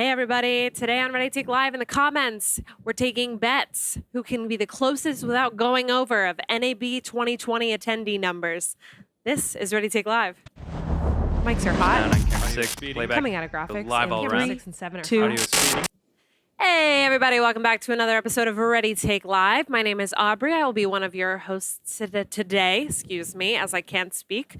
Hey everybody, today on Ready to Take Live in the comments, we're taking bets who can be the closest without going over of NAB 2020 attendee numbers. This is Ready to Take Live. Mics are hot. Coming out of graphics. Live all camera around. 6 and 7 are 2. hot. Audio speeding. Hey everybody, welcome back to another episode of Ready to Take Live. My name is Aubrey. I will be one of your hosts today, as I can't speak.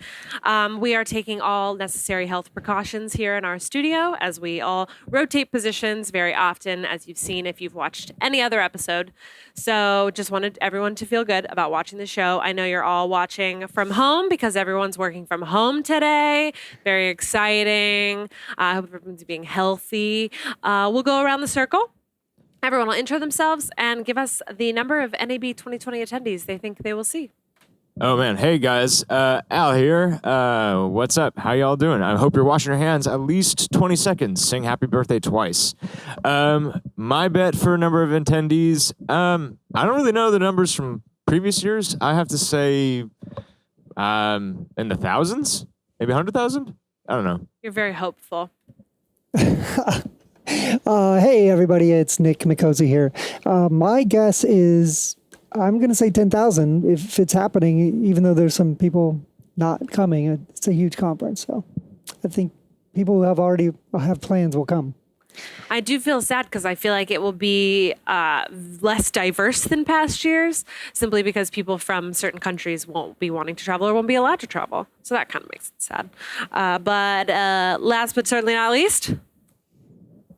We are taking all necessary health precautions here in our studio as we all rotate positions very often, as you've seen if you've watched any other episode. So just wanted everyone to feel good about watching the show. I know you're all watching from home because everyone's working from home today. Very exciting. I hope everyone's being healthy. We'll go around the circle. Everyone will intro themselves and give us the number of NAB 2020 attendees they think they will see. Oh, man. Hey, guys. Al here. What's up? How y'all doing? I hope you're washing your hands at least 20 seconds. Sing happy birthday twice. My bet for a number of attendees, I don't really know the numbers from previous years. I have to say in the thousands, maybe 100,000. I don't know. You're very hopeful. Hey, everybody, it's Nik Wallenda here. My guess is I'm going to say 10,000 if it's happening, even though there's some people not coming. It's a huge conference, so I think people who already have plans will come. I do feel sad because I feel like it will be less diverse than past years, simply because people from certain countries won't be wanting to travel or won't be allowed to travel. So that kind of makes it sad. But last but certainly not least...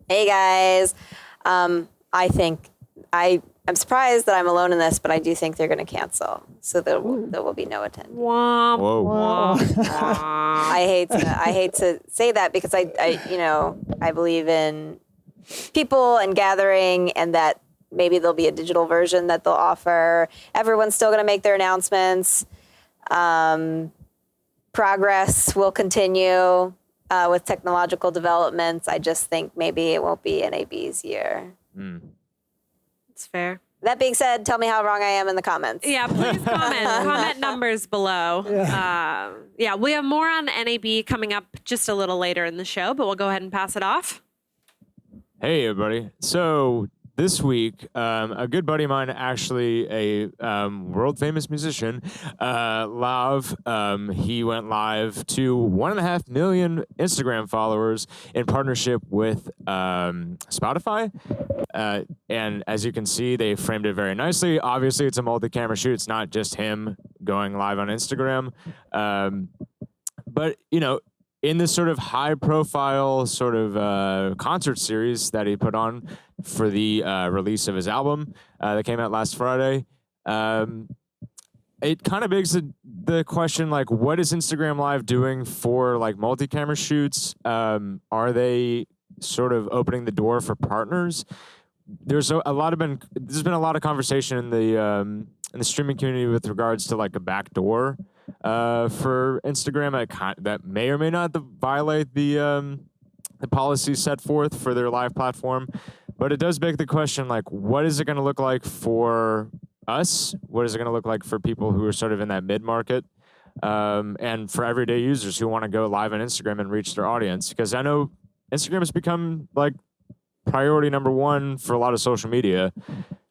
Hey guys, I'm surprised that I'm alone in this, but I do think they're going to cancel, so there will be no attendance. Womp, Whoa. womp, womp. I hate to say that because I believe in people and gathering, and that maybe there'll be a digital version that they'll offer. Everyone's still going to make their announcements. Progress will continue. With technological developments, I just think maybe it won't be NAB's year. It's fair. That being said, tell me how wrong I am in the comments. Yeah, please comment. Comment numbers below. Yeah, we have more on NAB coming up just a little later in the show, but we'll go ahead and pass it off. Hey, everybody. So this week, a good buddy of mine, actually a world-famous musician, Lav, he went live to 1.5 million Instagram followers in partnership with Spotify. And as you can see, they framed it very nicely. Obviously, it's a multi-camera shoot. It's not just him going live on Instagram. But, in this sort of high-profile sort of concert series that he put on for the release of his album that came out last Friday, it kind of begs the question, like, what is Instagram Live doing for, like, multi-camera shoots? Are they sort of opening the door for partners? There's been a lot of conversation in the streaming community with regards to, like, a backdoor for Instagram that may or may not violate the policies set forth for their live platform. But it does beg the question, like, what is it going to look like for us? What is it going to look like for people who are sort of in that mid-market? And for everyday users who want to go live on Instagram and reach their audience? Because I know Instagram has become, like, priority number one for a lot of social media.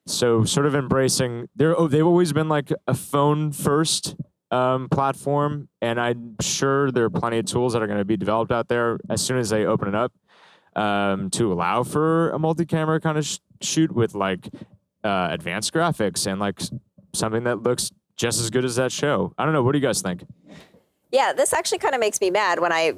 So sort of embracing... They've always been, like, a phone-first platform, and I'm sure there are plenty of tools that are going to be developed out there as soon as they open it up to allow for a multi-camera kind of shoot with like advanced graphics and like something that looks just as good as that show. I don't know. What do you guys think? Yeah, this actually kind of makes me mad when I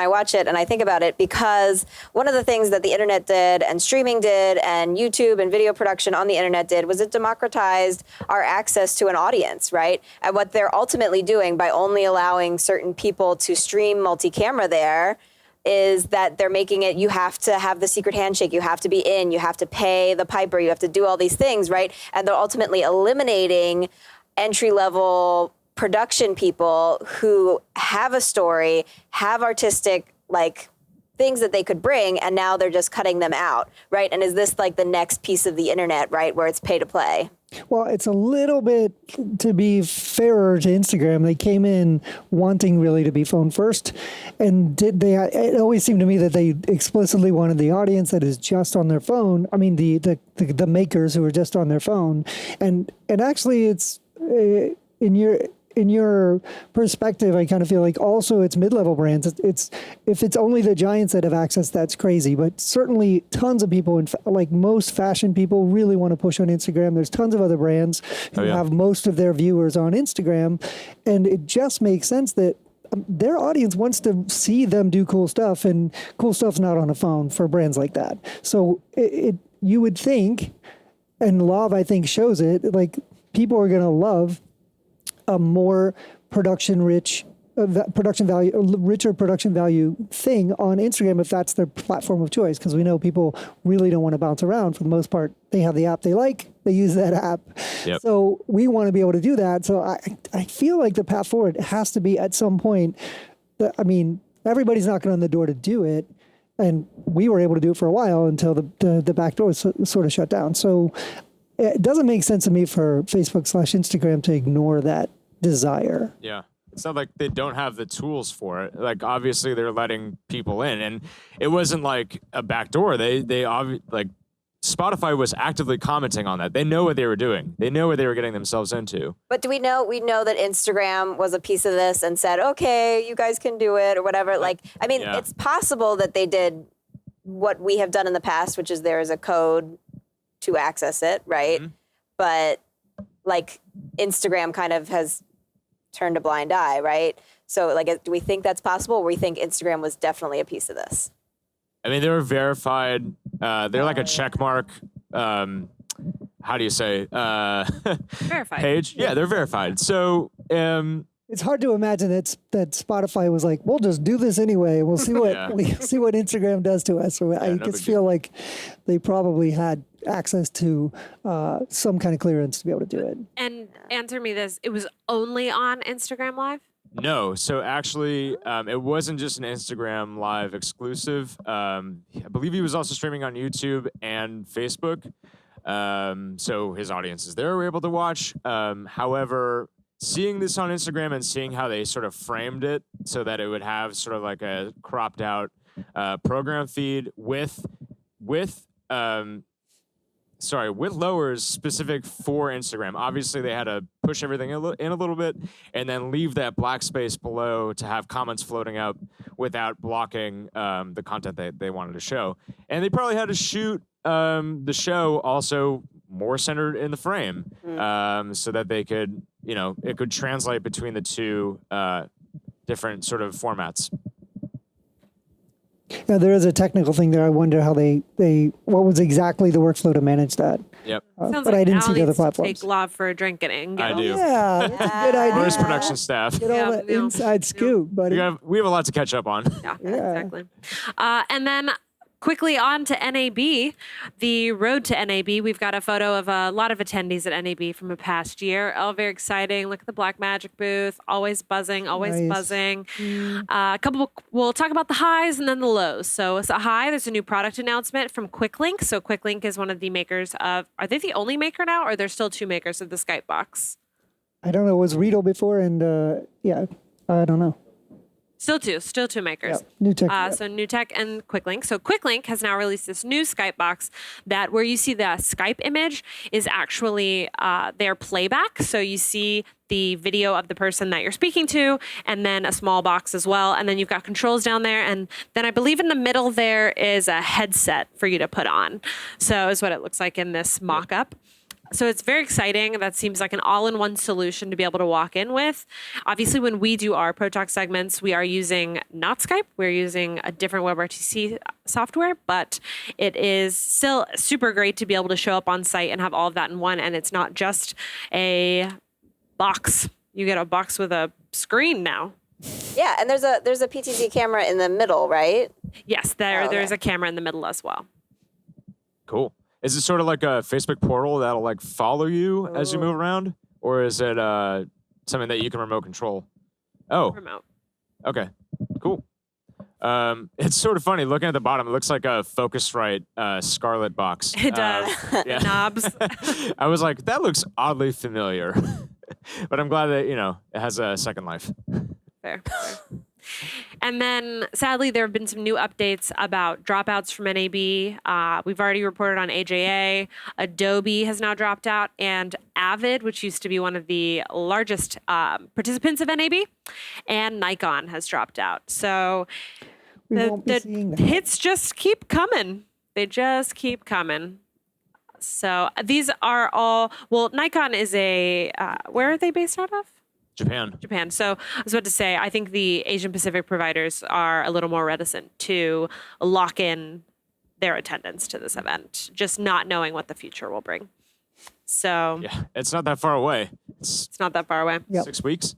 watch it and I think about it, because one of the things that the internet did and streaming did and YouTube and video production on the internet did was it democratized our access to an audience, right? And what they're ultimately doing by only allowing certain people to stream multi-camera there is that they're making it, you have to have the secret handshake, you have to be in, you have to pay the piper, you have to do all these things, right? And they're ultimately eliminating entry-level production people who have a story, have artistic, like, things that they could bring, and now they're just cutting them out, right? And is this like the next piece of the internet, right, where it's pay to play? Well, it's a little bit, to be fairer to Instagram, they came in wanting really to be phone first. And it always seemed to me that they explicitly wanted the audience that is just on their phone. I mean, the makers who are just on their phone. And actually it's in your perspective, I kind of feel like also it's mid-level brands. It's if it's only the giants that have access, that's crazy. But certainly tons of people, like most fashion people, really want to push on Instagram. There's tons of other brands who have most of their viewers on Instagram, and it just makes sense that their audience wants to see them do cool stuff, and cool stuff's not on a phone for brands like that. So you would think, and Love I think shows it, like people are going to love a more richer production value thing on Instagram if that's their platform of choice, because we know people really don't want to bounce around. For the most part, they have the app they like, they use that app. Yep. So we want to be able to do that. So I feel like the path forward has to be at some point. I mean, everybody's knocking on the door to do it, and we were able to do it for a while until the back door sort of shut down. So it doesn't make sense to me for Facebook/Instagram to ignore that desire. Yeah. It's not like they don't have the tools for it. Like, obviously they're letting people in, and it wasn't like a backdoor. Like Spotify was actively commenting on that. They know what they were doing. They know what they were getting themselves into. But we know that Instagram was a piece of this and said, okay, you guys can do it or whatever. It's possible that they did what we have done in the past, which is there is a code to access it, right? Mm-hmm. But like Instagram kind of has turned a blind eye, right? So like, do we think that's possible? Or we think Instagram was definitely a piece of this? I mean, they were verified. They're like a check mark. How do you say? Verified. Page. Yeah, they're verified. So it's hard to imagine that Spotify was like, we'll just do this anyway. We'll see what we see what Instagram does to us. So I just feel like they probably had access to some kind of clearance to be able to do it. And answer me this: it was only on Instagram Live? No. So actually, it wasn't just an Instagram Live exclusive. I believe he was also streaming on YouTube and Facebook. So his audiences there were able to watch. However, seeing this on Instagram and seeing how they sort of framed it so that it would have sort of like a cropped out program feed with lowers specific for Instagram. Obviously, they had to push everything in a little bit and then leave that black space below to have comments floating up without blocking the content that they wanted to show. And they probably had to shoot the show also more centered in the frame so that they could, it could translate between the two different sort of formats. Yeah, there is a technical thing there. I wonder how they what was exactly the workflow to manage that. Yep. But I didn't see the other platforms. Take Love for a drink and I do. Yeah, that's a good idea. Where's production staff? Get all that inside scoop, buddy. We have a lot to catch up on. Yeah, exactly. And then quickly on to NAB, the road to NAB. We've got a photo of a lot of attendees at NAB from a past year. All very exciting. Look at the Black Magic booth. Always buzzing, always buzzing. We'll talk about the highs and then the lows. So it's a high. There's a new product announcement from QuickLink. So QuickLink is one of the makers of, are they the only maker now, or are there still two makers of the Skype box? I don't know. It was Redo before, and I don't know. Still two makers. Yep. New tech. So New Tech and QuickLink. So QuickLink has now released this new Skype box that where you see the Skype image is actually their playback. So you see the video of the person that you're speaking to, and then a small box as well. And then you've got controls down there. And then I believe in the middle there is a headset for you to put on. So is what it looks like in this mock-up. So it's very exciting. That seems like an all-in-one solution to be able to walk in with. Obviously, when we do our Pro Talk segments, we are using not Skype. We're using a different WebRTC software, but it is still super great to be able to show up on site and have all of that in one. And it's not just a box. You get a box with a screen now. Yeah, and there's a PTZ camera in the middle, right? Yes, there's a camera in the middle as well. Cool. Is it sort of like a Facebook portal that'll like follow you as you move around? Or is it something that you can remote control? Oh. Remote. Okay, cool. It's sort of funny looking at the bottom. It looks like a Focusrite Scarlet box. It does. Yeah. Knobs. I was like, that looks oddly familiar, but I'm glad that it has a second life. Fair. And then, sadly, there have been some new updates about dropouts from NAB. We've already reported on AJA. Adobe has now dropped out, and Avid, which used to be one of the largest participants of NAB, and Nikon has dropped out. So the hits just keep coming. They just keep coming. So these are all, well, Nikon is where are they based out of? Japan. So I was about to say, I think the Asian Pacific providers are a little more reticent to lock in their attendance to this event, just not knowing what the future will bring. So yeah, it's not that far away. It's not that far away. Yep. 6 weeks.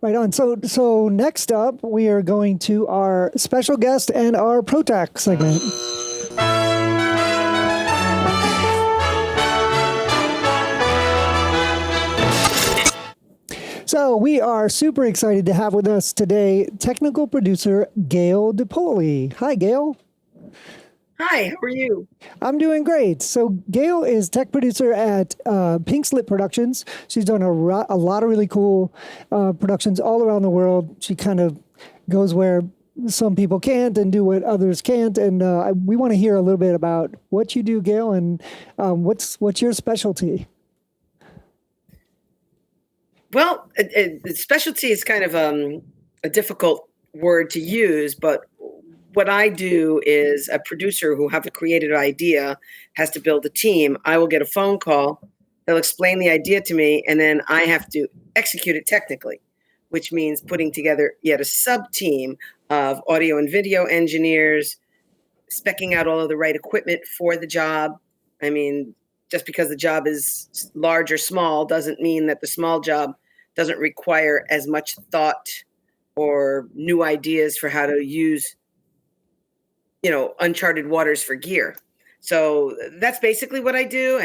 Right on. So next up, we are going to our special guest and our ProTac segment. So we are super excited to have with us today technical producer Gayle DePoli. Hi, Gayle. Hi, how are you? I'm doing great. So Gayle is tech producer at Pink Slip Productions. She's done a lot of really cool productions all around the world. She kind of goes where some people can't and do what others can't. And we want to hear a little bit about what you do, Gayle, and what's your specialty? Well, specialty is kind of a difficult word to use, but what I do is a producer who have a creative idea has to build a team. I will get a phone call. They'll explain the idea to me, and then I have to execute it technically, which means putting together yet a sub-team of audio and video engineers, speccing out all of the right equipment for the job. I mean, just because the job is large or small doesn't mean that the small job doesn't require as much thought or new ideas for how to use, uncharted waters for gear. So that's basically what I do,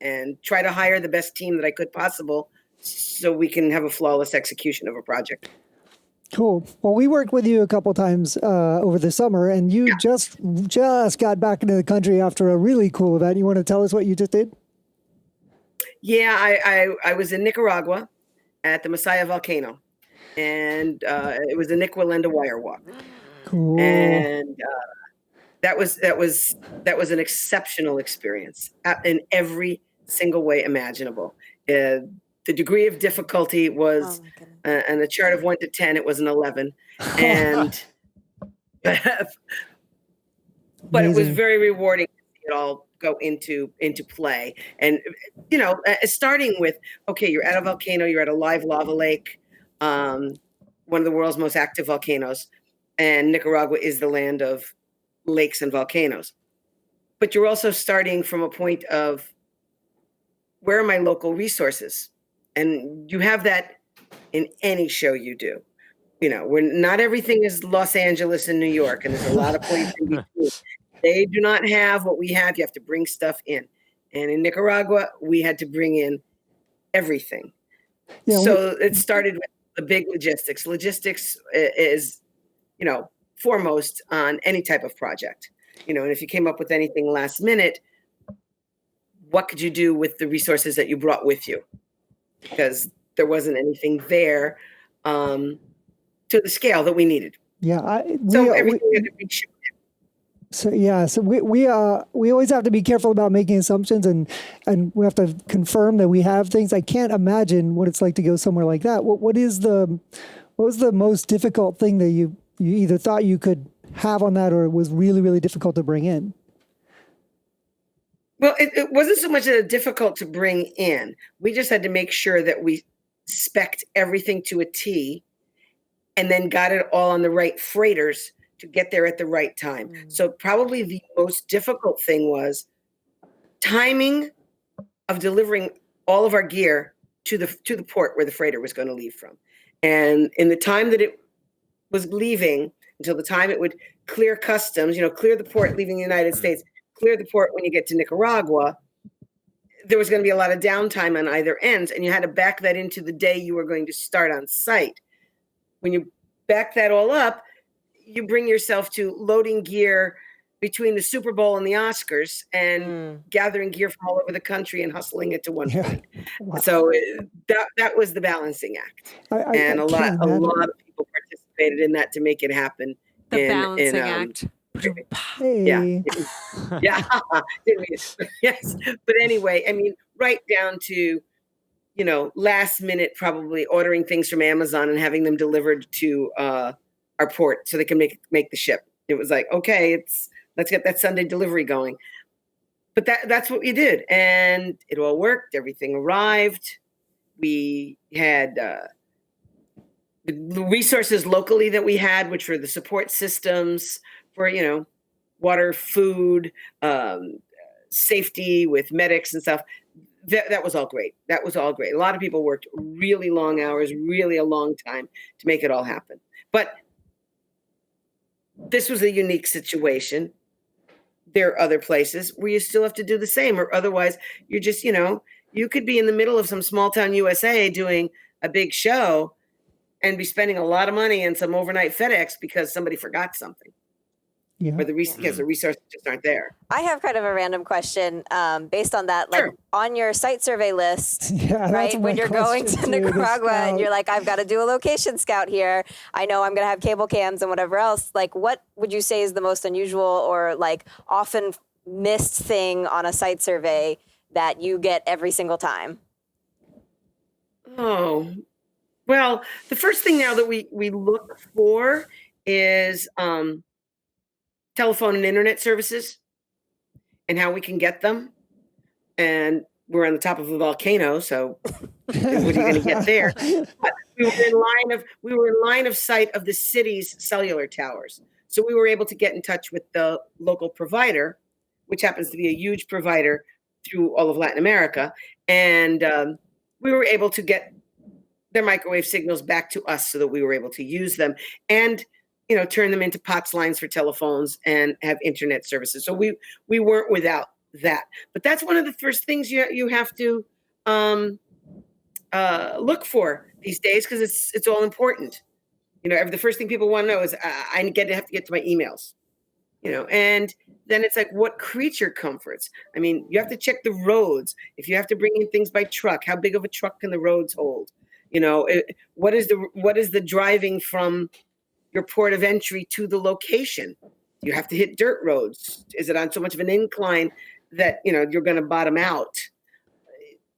and try to hire the best team that I could possible so we can have a flawless execution of a project. Cool. Well, we worked with you a couple times over the summer, and you just got back into the country after a really cool event. You want to tell us what you just did? Yeah, I was in Nicaragua at the Messiah volcano, and it was the Nik Wallenda wire walk. Cool. And that was an exceptional experience in every single way imaginable. The degree of difficulty was, on a chart of 1 to 10, it was an 11, and but it was very rewarding to see it all go into play. And starting with, okay, you're at a volcano, you're at a live lava lake, one of the world's most active volcanoes, and Nicaragua is the land of lakes and volcanoes. But you're also starting from a point of, where are my local resources? And you have that in any show you do. Where not everything is Los Angeles and New York, and there's a lot of places in between. They do not have what we have. You have to bring stuff in. And in Nicaragua, we had to bring in everything. Yeah, so it started with the big logistics. Logistics is, foremost on any type of project. And if you came up with anything last minute, what could you do with the resources that you brought with you? Because there wasn't anything there to the scale that we needed. Yeah. Everything had to be shipped. So we always have to be careful about making assumptions, and we have to confirm that we have things. I can't imagine what it's like to go somewhere like that. What was the most difficult thing that you either thought you could have on that, or it was really, really difficult to bring in? Well, it wasn't so much difficult to bring in. We just had to make sure that we spec'd everything to a T, and then got it all on the right freighters to get there at the right time. Mm-hmm. So probably the most difficult thing was timing of delivering all of our gear to the port where the freighter was going to leave from. And in the time that it was leaving, until the time it would clear customs, clear the port leaving the United States, clear the port when you get to Nicaragua, there was going to be a lot of downtime on either ends, and you had to back that into the day you were going to start on site. When you back that all up, you bring yourself to loading gear between the Super Bowl and the Oscars and gathering gear from all over the country and hustling it to one point. Wow. So that was the balancing act. And a lot of people participated in that to make it happen. The balancing act. Hey. Yeah. Yes. But anyway, I mean, right down to, last minute, probably ordering things from Amazon and having them delivered to our port so they can make the ship. It was like, okay, let's get that Sunday delivery going. But that's what we did. And it all worked. Everything arrived. We had the resources locally that we had, which were the support systems for, water, food, safety with medics and stuff. That was all great. That was all great. A lot of people worked really long hours, really a long time to make it all happen. But this was a unique situation. There are other places where you still have to do the same, or otherwise you're just, you could be in the middle of some small town USA doing a big show and be spending a lot of money in some overnight FedEx because somebody forgot something. Yeah. Or the resources just aren't there. I have kind of a random question based on that. Like on your site survey list, right? When you're going to Nicaragua and you're like, I've got to do a location scout here. I know I'm going to have cable cams and whatever else. Like, what would you say is the most unusual or like often missed thing on a site survey that you get every single time? Oh, well, the first thing now that we look for is telephone and internet services and how we can get them. And we're on the top of a volcano, so what are you going to get there? But we were in line of sight of the city's cellular towers. So we were able to get in touch with the local provider, which happens to be a huge provider through all of Latin America. And we were able to get their microwave signals back to us so that we were able to use them and turn them into POTS lines for telephones and have internet services. So we weren't without that. But that's one of the first things you have to look for these days because it's all important. The first thing people want to know is I have to get to my emails. And then it's like, what creature comforts? I mean, you have to check the roads. If you have to bring in things by truck, how big of a truck can the roads hold? What is the driving from your port of entry to the location? You have to hit dirt roads. Is it on so much of an incline that you're going to bottom out?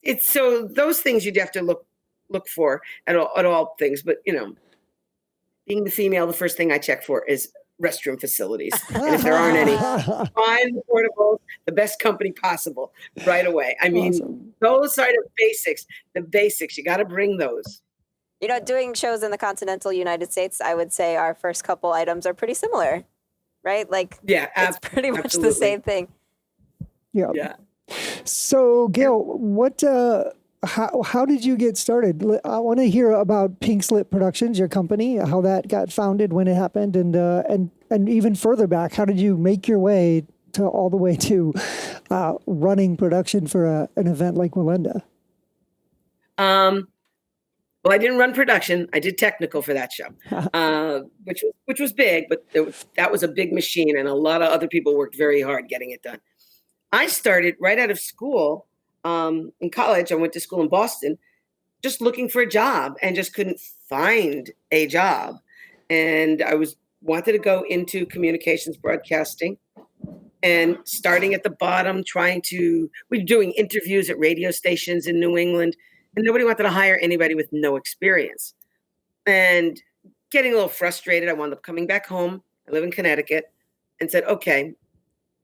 It's so those things you'd have to look for at all things. But being the female, the first thing I check for is restroom facilities, and if there aren't any, find the portables, the best company possible right away. I mean, those are the basics. The basics, you got to bring those. Doing shows in the continental United States, I would say our first couple items are pretty similar, right? Like, it's pretty much the same thing. Yeah. So, Gayle, how did you get started? I want to hear about Pink Slip Productions, your company, how that got founded, when it happened, and even further back, how did you make your way all the way to running production for an event like Wallenda? Well, I didn't run production. I did technical for that show, which was big, but that was a big machine, and a lot of other people worked very hard getting it done. I started right out of school. In college, I went to school in Boston, just looking for a job and just couldn't find a job. And I wanted to go into communications broadcasting and starting at the bottom, we were doing interviews at radio stations in New England, and nobody wanted to hire anybody with no experience. And getting a little frustrated, I wound up coming back home. I live in Connecticut, and said, okay,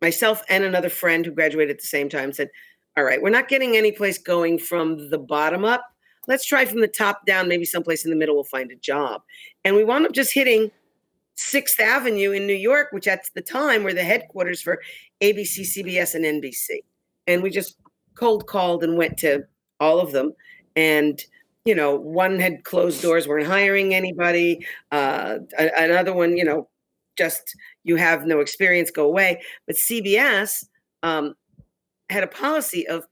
myself and another friend who graduated at the same time said, all right, we're not getting any place going from the bottom up. Let's try from the top down. Maybe someplace in the middle we'll find a job. And we wound up just hitting 6th Avenue in New York, which at the time were the headquarters for ABC, CBS, and NBC. And we just cold called and went to all of them. And, one had closed doors, weren't hiring anybody. Another one, just you have no experience, go away. But CBS had a policy of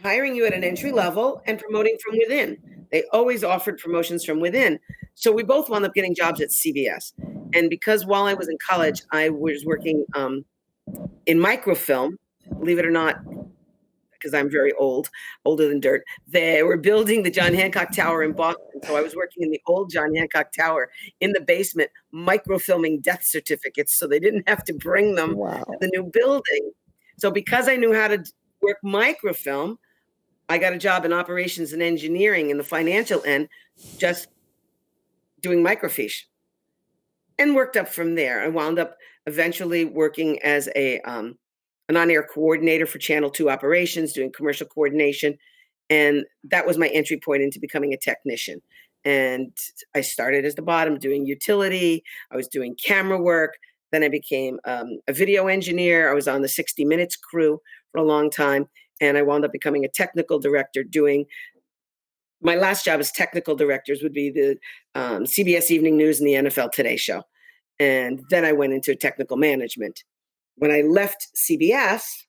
hiring you at an entry level and promoting from within. They always offered promotions from within. So we both wound up getting jobs at CBS. And because while I was in college, I was working in microfilm, believe it or not, because I'm very old, older than dirt. They were building the John Hancock Tower in Boston. So I was working in the old John Hancock Tower in the basement, microfilming death certificates. So they didn't have to bring them to the new building. So because I knew how to work microfilm, I got a job in operations and engineering in the financial end, just doing microfiche, and worked up from there. I wound up eventually working as an on-air coordinator for Channel 2 operations, doing commercial coordination. And that was my entry point into becoming a technician. And I started as the bottom doing utility. I was doing camera work. Then I became a video engineer. I was on the 60 Minutes crew for a long time. And I wound up becoming a technical director doing my last job as technical directors would be the CBS Evening News and the NFL Today show. And then I went into technical management. When I left CBS,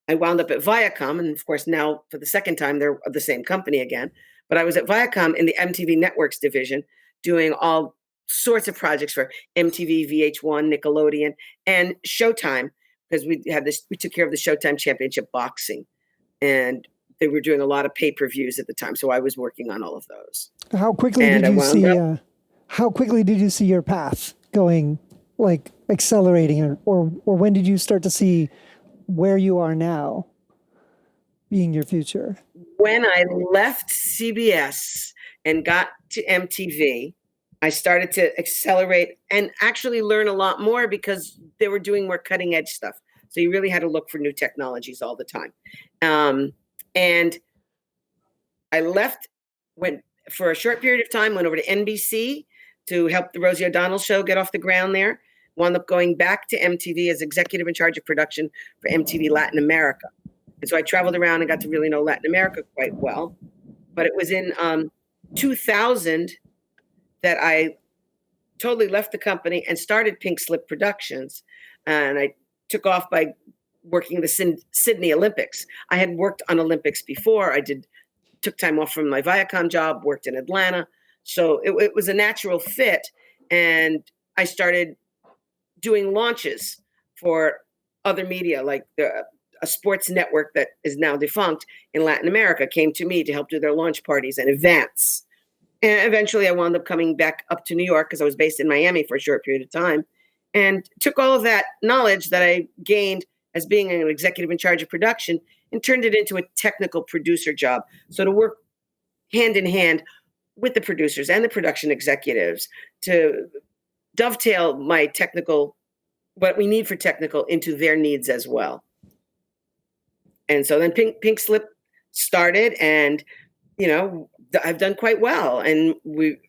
I wound up at Viacom. And of course, now for the second time, they're the same company again. But I was at Viacom in the MTV Networks division, doing all sorts of projects for MTV, VH1, Nickelodeon, and Showtime, because we took care of the Showtime Championship boxing. And they were doing a lot of pay-per-views at the time. So I was working on all of those. How quickly did you see your path going, like accelerating, or when did you start to see where you are now being your future? When I left CBS and got to MTV, I started to accelerate and actually learn a lot more because they were doing more cutting edge stuff. So you really had to look for new technologies all the time. And I left, went for a short period of time, went over to NBC to help the Rosie O'Donnell show get off the ground there. Wound up going back to MTV as executive in charge of production for MTV Latin America. And so I traveled around and got to really know Latin America quite well. But it was in 2000 that I totally left the company and started Pink Slip Productions. And I took off by working the Sydney Olympics. I had worked on Olympics before. Took time off from my Viacom job, worked in Atlanta. So it was a natural fit. And I started doing launches for other media, like a sports network that is now defunct in Latin America came to me to help do their launch parties and events. And eventually I wound up coming back up to New York because I was based in Miami for a short period of time, and took all of that knowledge that I gained as being an executive in charge of production and turned it into a technical producer job. So to work hand in hand with the producers and the production executives to dovetail my technical, what we need for technical, into their needs as well. And so then Pink Slip started, and I've done quite well. And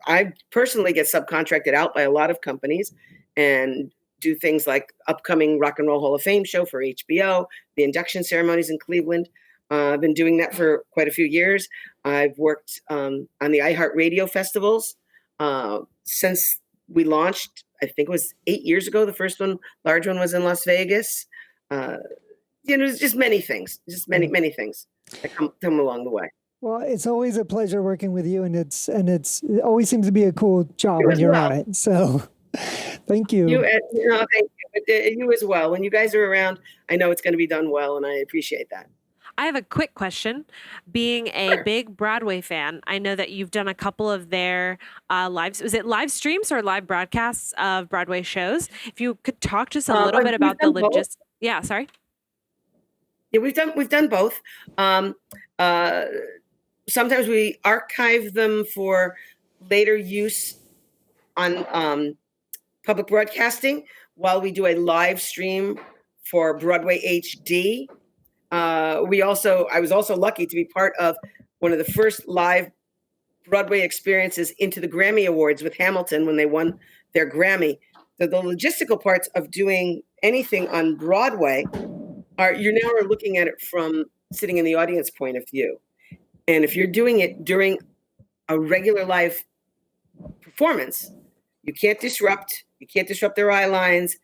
I personally get subcontracted out by a lot of companies and do things like upcoming Rock and Roll Hall of Fame show for HBO, the induction ceremonies in Cleveland. I've been doing that for quite a few years. I've worked on the iHeartRadio festivals since we launched. I think it was 8 years ago. The first one, large one, was in Las Vegas. There's just many things, many things that come along the way. Well, it's always a pleasure working with you, and it always seems to be a cool job when you're on it. So, thank you. Thank you. But you as well. When you guys are around, I know it's going to be done well, and I appreciate that. I have a quick question. Being a big Broadway fan, I know that you've done a couple of their was it live streams or live broadcasts of Broadway shows? If you could talk just a little bit about the logistics. Yeah, sorry. Yeah, we've done both. Sometimes we archive them for later use on public broadcasting while we do a live stream for Broadway HD. I was also lucky to be part of one of the first live Broadway experiences into the Grammy Awards with Hamilton when they won their Grammy. So the logistical parts of doing anything on Broadway you're now looking at it from sitting in the audience point of view. And if you're doing it during a regular live performance, you can't disrupt their eye lines.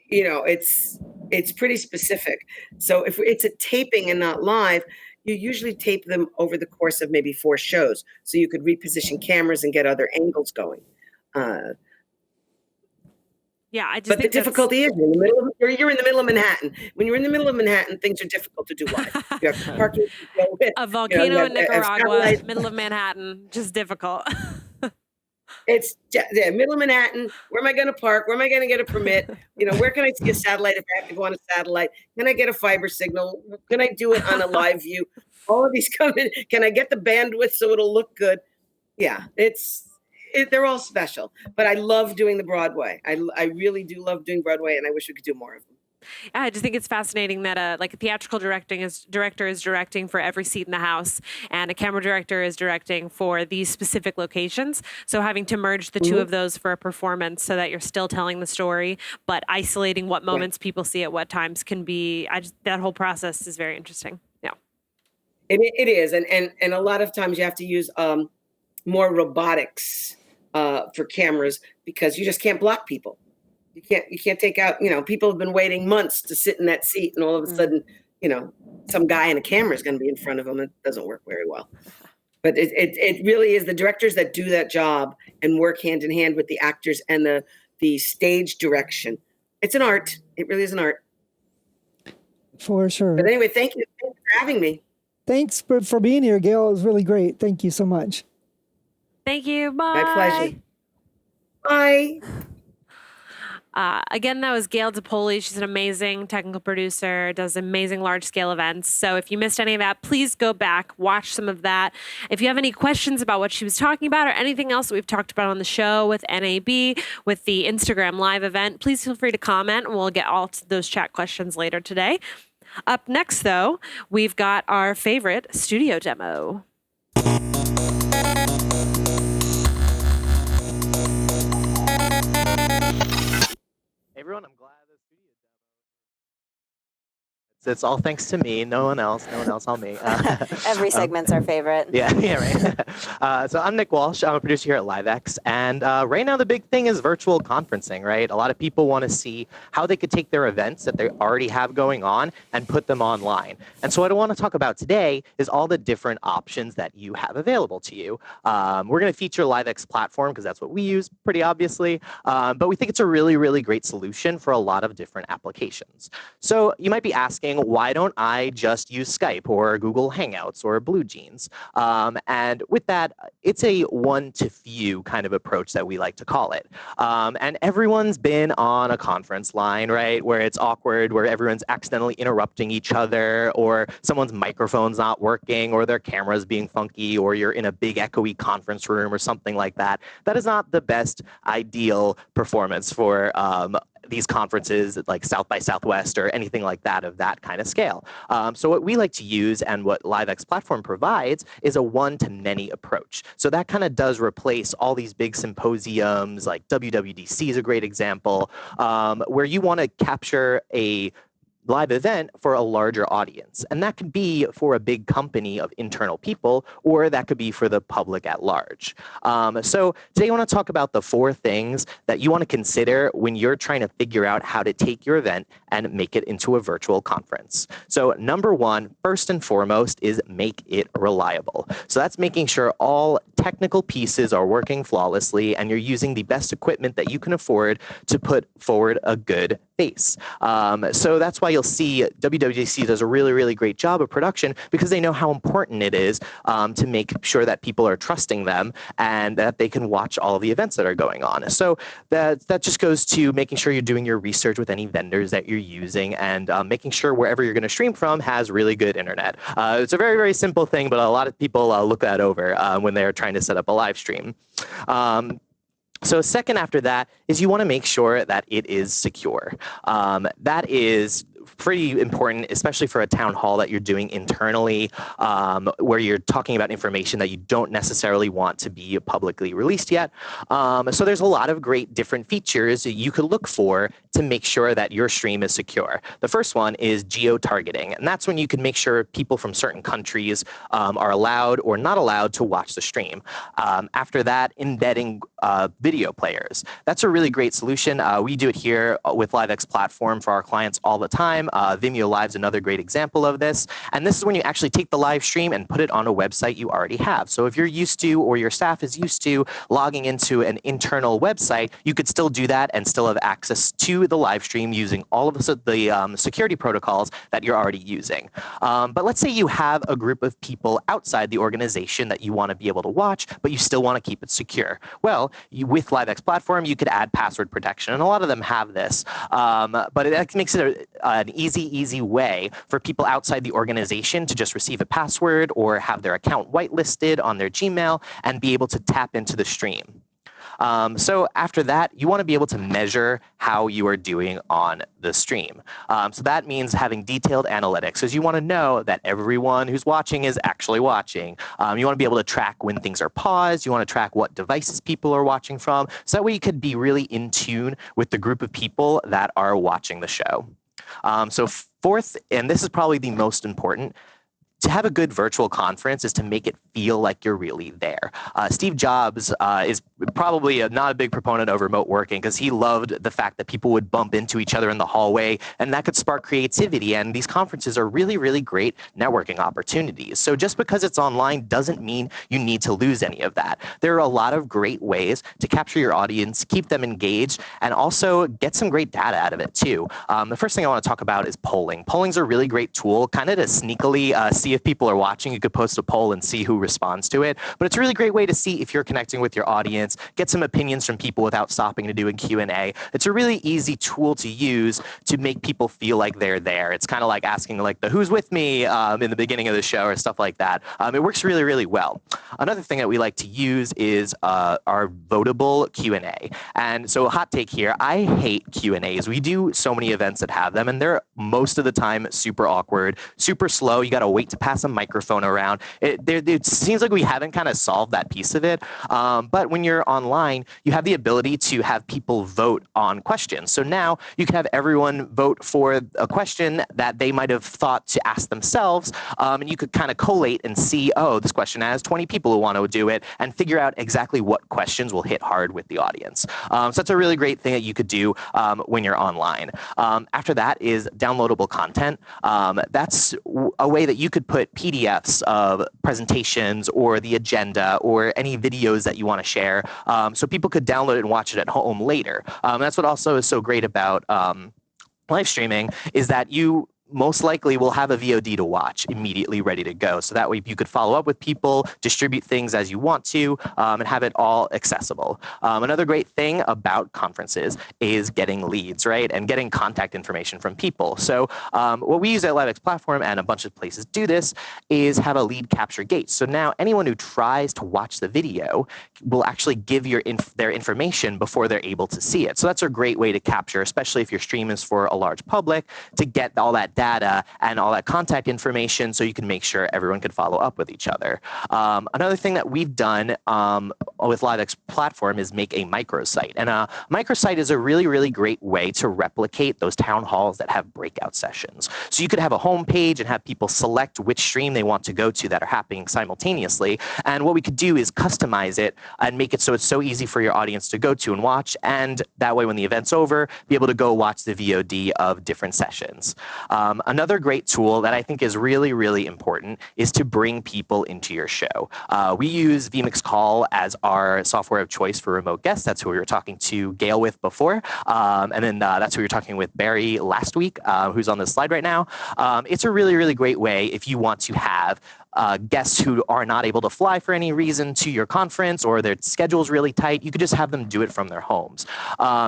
It's pretty specific. So if it's a taping and not live, you usually tape them over the course of maybe 4 shows. So you could reposition cameras and get other angles going. Yeah, I just But the think difficulty is you're in the middle of Manhattan. When you're in the middle of Manhattan, things are difficult to do live. You have parking. a volcano in you have Nicaragua, satellite. middle of Manhattan, just difficult. It's middle of Manhattan. Where am I going to park? Where am I going to get a permit? Where can I see a satellite if I have to go on a satellite? Can I get a fiber signal? Can I do it on a live view? All of these come in. Can I get the bandwidth so it'll look good? Yeah, they're all special. But I love doing the Broadway. I really do love doing Broadway, and I wish we could do more of them. Yeah, I just think it's fascinating that like a theatrical director is directing for every seat in the house, and a camera director is directing for these specific locations. So having to merge the two of those for a performance so that you're still telling the story, but isolating what moments people see at what times can be. That whole process is very interesting. Yeah, it is, and a lot of times you have to use more robotics for cameras because you just can't block people. You can't take out, people have been waiting months to sit in that seat, and all of a sudden, some guy in a camera is going to be in front of them. It doesn't work very well. But it really is the directors that do that job and work hand in hand with the actors and the stage direction. It's an art. It really is an art. For sure. But anyway, thank you for having me. Thanks for being here, Gayle. It was really great. Thank you so much. Thank you. Bye. My pleasure. Bye. Again, that was Gayle DePoli. She's an amazing technical producer, does amazing large-scale events. So if you missed any of that, please go back, watch some of that. If you have any questions about what she was talking about or anything else that we've talked about on the show with NAB, with the Instagram Live event, please feel free to comment, and we'll get all to those chat questions later today. Up next, though, we've got our favorite studio demo. Everyone, I'm glad the studio demo. It's all thanks to me. No one else on me. Every segment's our favorite. Yeah, right. So I'm Nik Walsh. I'm a producer here at LiveX. And right now the big thing is virtual conferencing, right? A lot of people want to see how they could take their events that they already have going on and put them online. And so what I want to talk about today is all the different options that you have available to you. We're going to feature LiveX platform because that's what we use pretty obviously. But we think it's a really, really great solution for a lot of different applications. So you might be asking, why don't I just use Skype or Google Hangouts or BlueJeans? And with that, it's a one-to-few kind of approach that we like to call it. And everyone's been on a conference line, right, where it's awkward, where everyone's accidentally interrupting each other, or someone's microphone's not working, or their camera's being funky, or you're in a big echoey conference room or something like that. That is not the best ideal performance for these conferences like South by Southwest or anything like that of that kind of scale. So what we like to use and what LiveX platform provides is a one-to-many approach. So that kind of does replace all these big symposiums, like WWDC is a great example, where you want to capture a live event for a larger audience. And that could be for a big company of internal people, or that could be for the public at large. So today I want to talk about the 4 things that you want to consider when you're trying to figure out how to take your event and make it into a virtual conference. So number 1, first and foremost, is make it reliable. So that's making sure all technical pieces are working flawlessly and you're using the best equipment that you can afford to put forward a good face. So that's why you'll see WWDC does a really, really great job of production because they know how important it is to make sure that people are trusting them and that they can watch all of the events that are going on. So that just goes to making sure you're doing your research with any vendors that you're using and making sure wherever you're going to stream from has really good internet. It's a very, very simple thing, but a lot of people look that over when they're trying to set up a live stream. So second after that is you want to make sure that it is secure. That is pretty important, especially for a town hall that you're doing internally, where you're talking about information that you don't necessarily want to be publicly released yet. So there's a lot of great different features that you could look for to make sure that your stream is secure. The first one is geo-targeting, and that's when you can make sure people from certain countries are allowed or not allowed to watch the stream. After that, embedding video players. That's a really great solution. We do it here with LiveX platform for our clients all the time. time. Vimeo Live's another great example of this. And this is when you actually take the live stream and put it on a website you already have. So if you're used to, or your staff is used to, logging into an internal website, you could still do that and still have access to the live stream using all of the security protocols that you're already using. But let's say you have a group of people outside the organization that you want to be able to watch, but you still want to keep it secure. Well, with LiveX platform, you could add password protection, and a lot of them have this. But it makes it an easy way for people outside the organization to just receive a password or have their account whitelisted on their Gmail and be able to tap into the stream. So after that, you want to be able to measure how you are doing on the stream. So that means having detailed analytics, because you want to know that everyone who's watching is actually watching. You want to be able to track when things are paused. You want to track what devices people are watching from. So that way you could be really in tune with the group of people that are watching the show. So fourth, and this is probably the most important, to have a good virtual conference is to make it feel like you're really there. Steve Jobs is probably not a big proponent of remote working because he loved the fact that people would bump into each other in the hallway, and that could spark creativity. And these conferences are really, really great networking opportunities. So just because it's online doesn't mean you need to lose any of that. There are a lot of great ways to capture your audience, keep them engaged, and also get some great data out of it too. The first thing I want to talk about is polling. Polling's a really great tool, kind of to sneakily see if people are watching. You could post a poll and see who responds to it, but it's a really great way to see if you're connecting with your audience, get some opinions from people without stopping to do a Q&A. It's a really easy tool to use to make people feel like they're there. It's kind of like asking like the who's with me in the beginning of the show or stuff like that. It works really, really well. Another thing that we like to use is our votable Q&A. And so a hot take here, I hate Q&As. We do so many events that have them, and they're most of the time super awkward, super slow. You got to wait to pass a microphone around. It seems like we haven't kind of solved that piece of it. But when you're online, you have the ability to have people vote on questions. So now you can have everyone vote for a question that they might have thought to ask themselves. And you could kind of collate and see, oh, this question has 20 people who want to do it, and figure out exactly what questions will hit hard with the audience. So that's a really great thing that you could do when you're online. After that is downloadable content. That's a way that you could put PDFs of presentations or the agenda or any videos that you want to share, so people could download it and watch it at home later. That's what also is so great about live streaming, is that you most likely will have a VOD to watch immediately ready to go. So that way you could follow up with people, distribute things as you want to, and have it all accessible. Another great thing about conferences is getting leads, right? And getting contact information from people. So what we use at LiveX platform, and a bunch of places do this, is have a lead capture gate. So now anyone who tries to watch the video will actually give their information before they're able to see it. So that's a great way to capture, especially if your stream is for a large public, to get all that data and all that contact information so you can make sure everyone can follow up with each other. Another thing that we've done with LiveX platform is make a microsite. And a microsite is a really, really great way to replicate those town halls that have breakout sessions. So you could have a home page and have people select which stream they want to go to that are happening simultaneously. And what we could do is customize it and make it so it's so easy for your audience to go to and watch. And that way, when the event's over, be able to go watch the VOD of different sessions. Another great tool that I think is really, really important is to bring people into your show. We use vMix Call as our software of choice for remote guests. That's who we were talking to Gayle with before. And then that's who we were talking with Barry last week, who's on this slide right now. It's a really, really great way if you want to have guests who are not able to fly for any reason to your conference, or their schedule's really tight. You could just have them do it from their homes.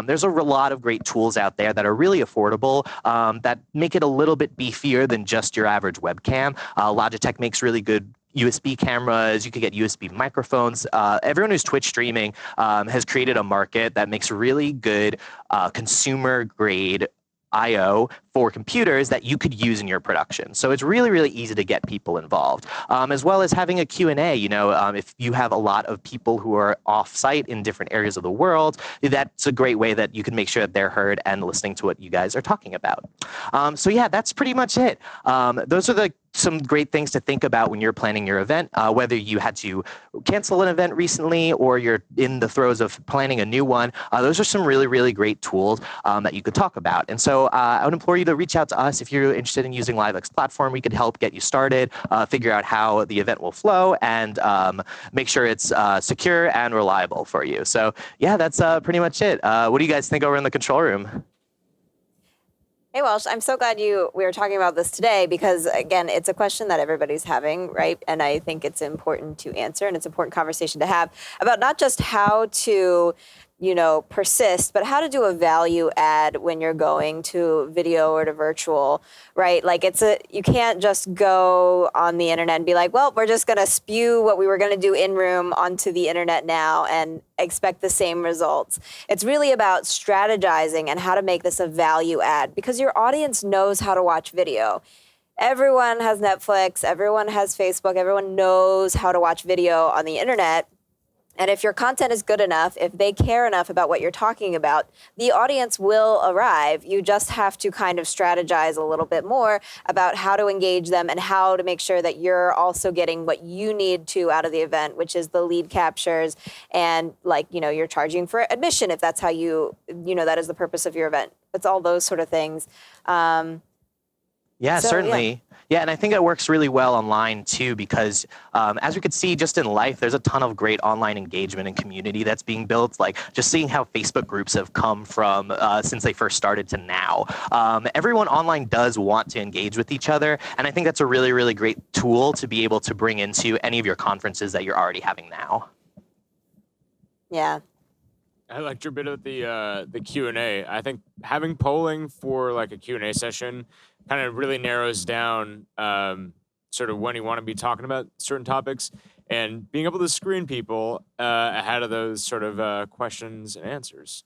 There's a lot of great tools out there that are really affordable, that make it a little bit beefier than just your average webcam. Logitech makes really good USB cameras. You could get USB microphones. Everyone who's Twitch streaming has created a market that makes really good consumer grade I/O for computers that you could use in your production. So it's really, really easy to get people involved, as well as having a Q&A. You know, if you have a lot of people who are off-site in different areas of the world, that's a great way that you can make sure that they're heard and listening to what you guys are talking about. So yeah, that's pretty much it. Those are some great things to think about when you're planning your event, whether you had to cancel an event recently or you're in the throes of planning a new one. Those are some really, really great tools that you could talk about. And so I would implore you to either reach out to us if you're interested in using LiveX platform. We could help get you started, figure out how the event will flow, and make sure it's secure and reliable for you. So yeah, that's pretty much it. What do you guys think over in the control room? Hey, Walsh, I'm so glad we were talking about this today because, again, it's a question that everybody's having, right? And I think it's important to answer, and it's an important conversation to have about not just how to, persist, but how to do a value add when you're going to video or to virtual, right? Like you can't just go on the internet and be like, well, we're just going to spew what we were going to do in room onto the internet now and expect the same results. It's really about strategizing and how to make this a value add because your audience knows how to watch video. Everyone has Netflix, everyone has Facebook, everyone knows how to watch video on the internet. And if your content is good enough, if they care enough about what you're talking about, the audience will arrive. You just have to kind of strategize a little bit more about how to engage them and how to make sure that you're also getting what you need to out of the event, which is the lead captures and you're charging for admission if that's how that is the purpose of your event. It's all those sort of things. Certainly. Yeah. Yeah, and I think it works really well online too because as we could see just in life, there's a ton of great online engagement and community that's being built. Like just seeing how Facebook groups have come from since they first started to now. Everyone online does want to engage with each other, and I think that's a really, really great tool to be able to bring into any of your conferences that you're already having now. Yeah. I liked your bit of the Q&A. I think having polling for like a Q&A session kind of really narrows down sort of when you want to be talking about certain topics and being able to screen people ahead of those sort of questions and answers.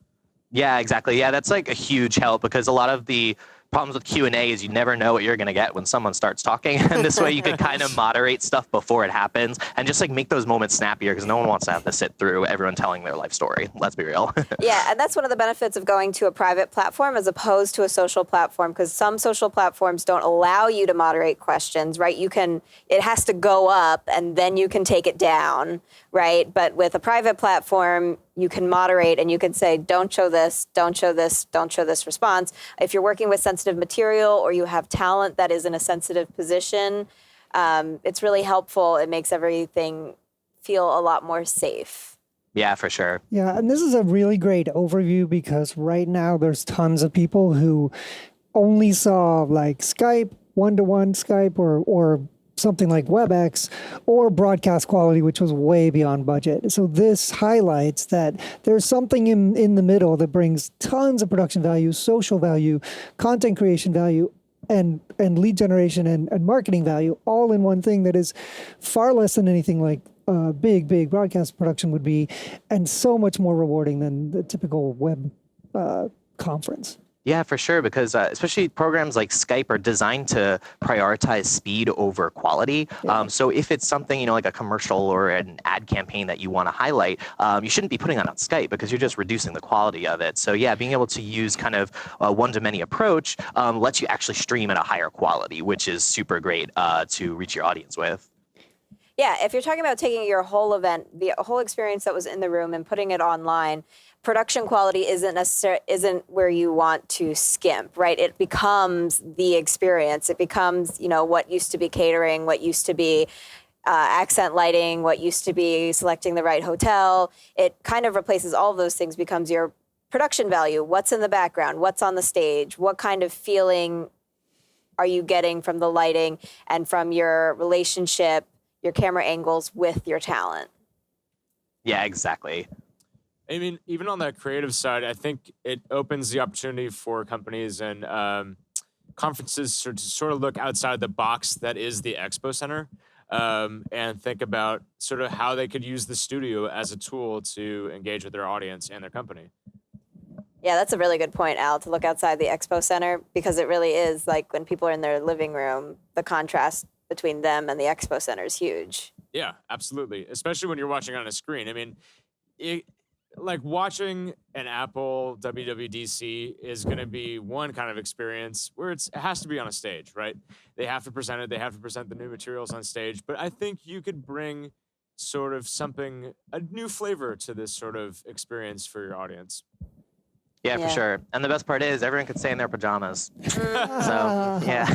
Yeah, exactly. Yeah, that's like a huge help because a lot of the problems with Q&A is you never know what you're going to get when someone starts talking. And this way you can kind of moderate stuff before it happens and just like make those moments snappier because no one wants to have to sit through everyone telling their life story. Let's be real. Yeah, and that's one of the benefits of going to a private platform as opposed to a social platform because some social platforms don't allow you to moderate questions, right? It has to go up and then you can take it down, right? But with a private platform, you can moderate and you can say, don't show this, don't show this, don't show this response. If you're working with sensitive material or you have talent that is in a sensitive position, it's really helpful. It makes everything feel a lot more safe. Yeah, for sure. Yeah, and this is a really great overview because right now there's tons of people who only saw like Skype, one-to-one Skype or something like WebEx or broadcast quality, which was way beyond budget. So this highlights that there's something in the middle that brings tons of production value, social value, content creation value, and lead generation and marketing value all in one thing that is far less than anything like big broadcast production would be, and so much more rewarding than the typical web conference. Yeah, for sure, because especially programs like Skype are designed to prioritize speed over quality. Yeah. So if it's something, like a commercial or an ad campaign that you want to highlight, you shouldn't be putting on Skype because you're just reducing the quality of it. So yeah, being able to use kind of a one-to-many approach lets you actually stream at a higher quality, which is super great to reach your audience with. Yeah, if you're talking about taking your whole event, the whole experience that was in the room and putting it online, production quality isn't where you want to skimp, right? It becomes the experience. It becomes, what used to be catering, what used to be accent lighting, what used to be selecting the right hotel. It kind of replaces all of those things, becomes your production value. What's in the background? What's on the stage? What kind of feeling are you getting from the lighting and from your relationship, your camera angles with your talent? Yeah, exactly. I mean, even on the creative side, I think it opens the opportunity for companies and conferences to sort of look outside the box that is the expo center and think about sort of how they could use the studio as a tool to engage with their audience and their company. Yeah, that's a really good point, Al, to look outside the expo center, because it really is like when people are in their living room, the contrast between them and the expo center is huge. Yeah, absolutely. Especially when you're watching on a screen. I mean, like watching an Apple WWDC is going to be one kind of experience where it has to be on a stage, right? They have to present it. They have to present the new materials on stage. But I think you could bring sort of a new flavor to this sort of experience for your audience. Yeah, for Yeah. sure. And the best part is everyone could stay in their pajamas. So, yeah.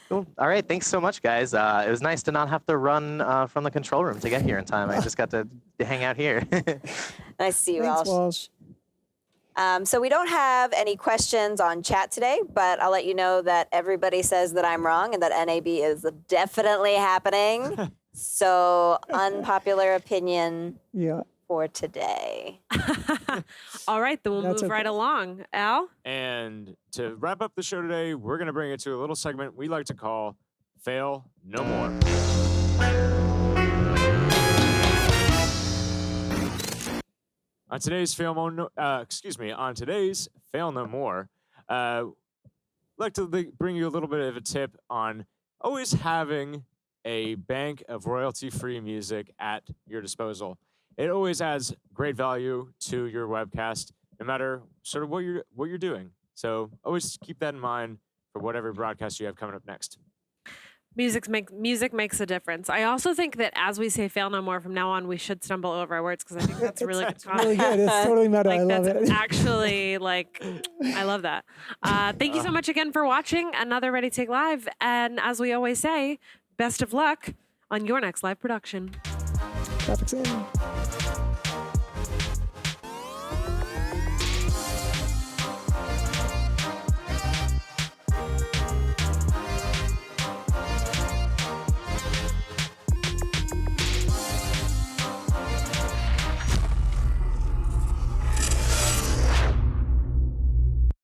Cool. All right. Thanks so much, guys. It was nice to not have to run from the control room to get here in time. I just got to hang out here. Nice to see you, Thanks, Walsh. Walsh. So we don't have any questions on chat today, but I'll let you know that everybody says that I'm wrong and that NAB is definitely happening. So unpopular opinion Yeah. for today. All right, then we'll That's move right okay. along. Al? And to wrap up the show today, we're going to bring it to a little segment we like to call Fail No More. On today's Fail No More, I'd like to bring you a little bit of a tip on always having a bank of royalty-free music at your disposal. It always adds great value to your webcast, no matter sort of what you're doing. So always keep that in mind for whatever broadcast you have coming up next. Music makes a difference. I also think that as we say "fail no more" from now on, we should stumble over our words because I think that's a really good Really comment. good. It's totally meta. I love that's it. actually I love that. Thank you so much again for watching another Ready Take Live. And as we always say, best of luck on your next live production. Traffic's in.